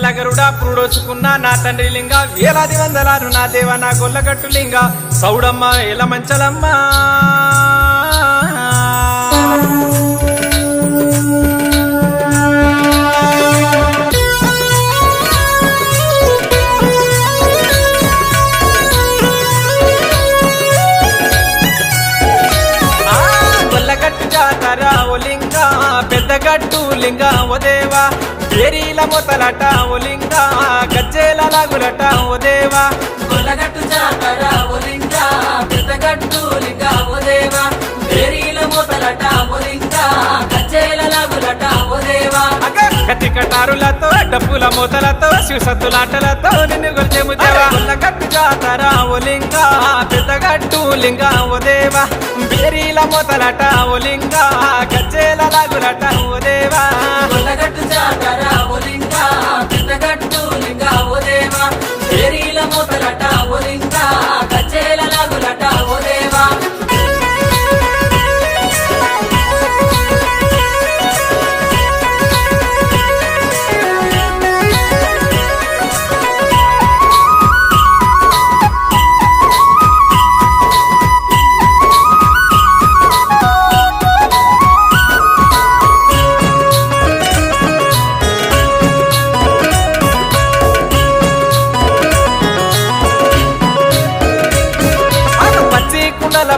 గజ్జల గరుడా పురుడోచుకున్న నా తండ్రి లింగ వేలాది వందలారు నా దేవ నా గొల్లగట్టు లింగ సౌడమ్మ ఎల మంచలమ్మ గొల్లగట్టు జాతర ఓ లింగ పెద్దగట్టు లింగ ఓ దేవా ఏరీల మొతలట ఓ లింగ గజ్జేల లాగులట ఓ దేవా గొల్లగట్టు జాతర ఓ లింగ పెద్దగట్టు లింగ ఓ దేవా ఏరీల మొతలట ఓ లింగ గజ్జేల లాగులట ఓ దేవా కత్తి కటారులతో డప్పుల మూతలతో శివసత్తులాటలతో నిన్ను గొల్చెము దేవా గొల్లగట్టు జాతర ఓ లింగ పెద్దగట్టు లింగ ఓ దేవా బేరీల మొతలట ఓ లింగ గజ్జేల లాగులట ఓ దేవా గొల్లగట్టు జాతర ఓ లింగ పెద్దగట్టు లింగ ఓ దేవా ఏరీల మొతలట ఓ లింగ గజ్జేల లాగులట ఓ దేవా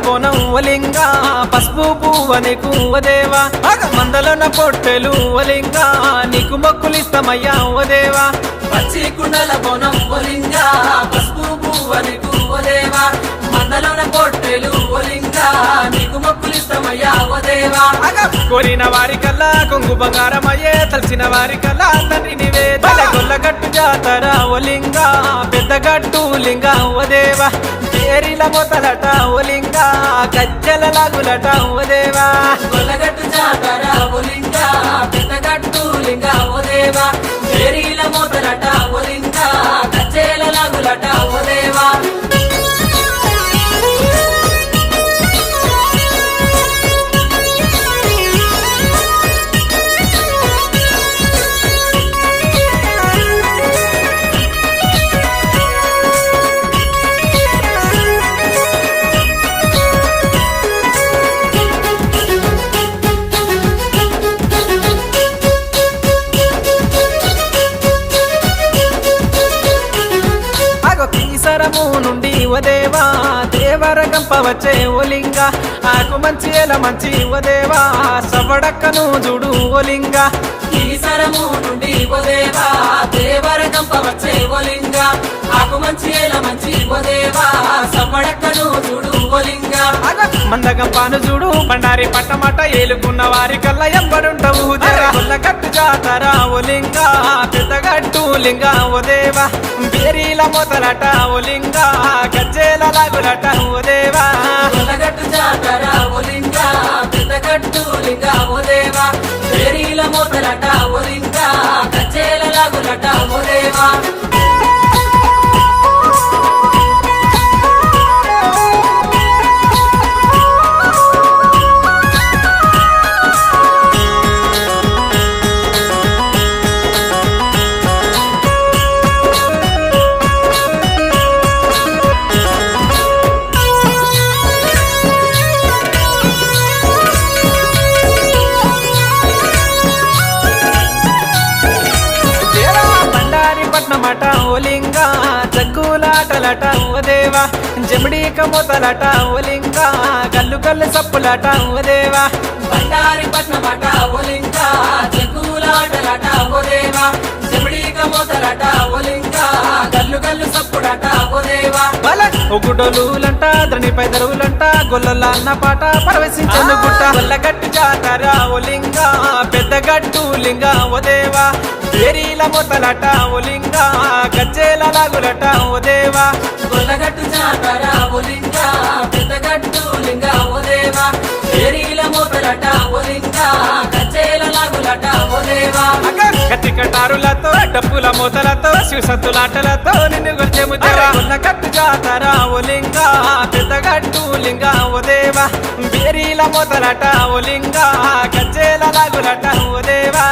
బోనం ఒలింగ పసుపు పువ్వనికు ఓ దేవా మందలన పొట్టెలు ఒలింగ నీకు మొక్కులిస్తమయ్యా ఓ దేవా పచ్చి కుండల బోనం ఓ లింగ పసుపు పువ్వనికు ఓ దేవా మందలోన పొట్టెలు ఓ లింగ నీకు మొక్కులిస్తమయ్యా ఓ దేవా కోరిన వారికల్లా కొంగు బంగారమయ్యే తలసిన వారికల్లా తండ్రి నివే గొల్లగట్టు జాతర ఓ లింగ పెద్దగట్టు లింగ ఓ దేవా ఏరిల మొతలట ఓ లింగ గజ్జల లాగులట ఓ దేవా గొల్లగట్టు జాతర ఓ లింగ పెద్దగట్టు లింగ ఓ దేవా ఏరీల మొతలట ఓ లింగ గజ్జల లాగులట ఓ దేవా సరము నుండి ఓ దేవా దేవర గంపవచ్చే ఓ లింగ ఆకు మంచి ఎల మంచి ఓ దేవా సవడక్కను చూడు ఓ లింగ ఈ సరము నుండి ఓ దేవా దేవర గంపవచ్చే ఓ లింగ ఆకు మంచి ఎల మంచి ఓ దేవా సవడక్కను చూడు ఓ లింగ మందగంపాను చూడు బండారి పట్టమట ఏలుకున్న వారి కల్లా ఎంబడుంటవు దేవా గొల్లగట్టు జాతర ఓ లింగ పెద్దగట్టు లింగ ఓ దేవా బేరీల మొతలట ఓ లింగ గజ్జేల లాగులట ఓ దేవా గొల్లగట్టు జాతర ఓ లింగ పెద్దగట్టు లింగ ఓ దేవా ఏరీల మొతలట ఓ లింగ గజ్జేల లాగులట ఓ దేవా పట్నమట ఓ లింగ జగ్గులాటలట ఓ దేవా జమిడీక మొతలట ఓ లింగ గల్లు గల్లు సప్పులట ఓ దేవా బండారి పట్నమట ఓ లింగ జగ్గులాటలట ఓ దేవా జమిడీక మొతలట ఓ లింగ గల్లు గల్లు సప్పుడట ఓ దేవా ఒగుడోలులంట ద్రణిపై దరువులంట గొల్లల అన్న పాట పరవశించను గుట్ట గొల్లగట్టు జాతర ఓ లింగ పెద్దగట్టు లింగ ఓ దేవా ఏరీల మొతలట ఓ లింగ గజ్జేల లాగులట ఓ దేవా గొల్లగట్టు జాతర ఓ లింగ పెద్దగట్టు లింగ ఓ దేవా ఏరీల మొతలట ఓ లింగ గజ్జేల లాగులట ఓ దేవా కత్తి కటారులతో డప్పుల మూతలతో శివసత్తులాటలతో నిన్ను గొల్చెము దేవా గొల్లగట్టు జాతర ఓ లింగ పెద్దగట్టు లింగ ఓ దేవా బేరీల మొతలట ఓ లింగ గజ్జేల లాగులట ఓ దేవా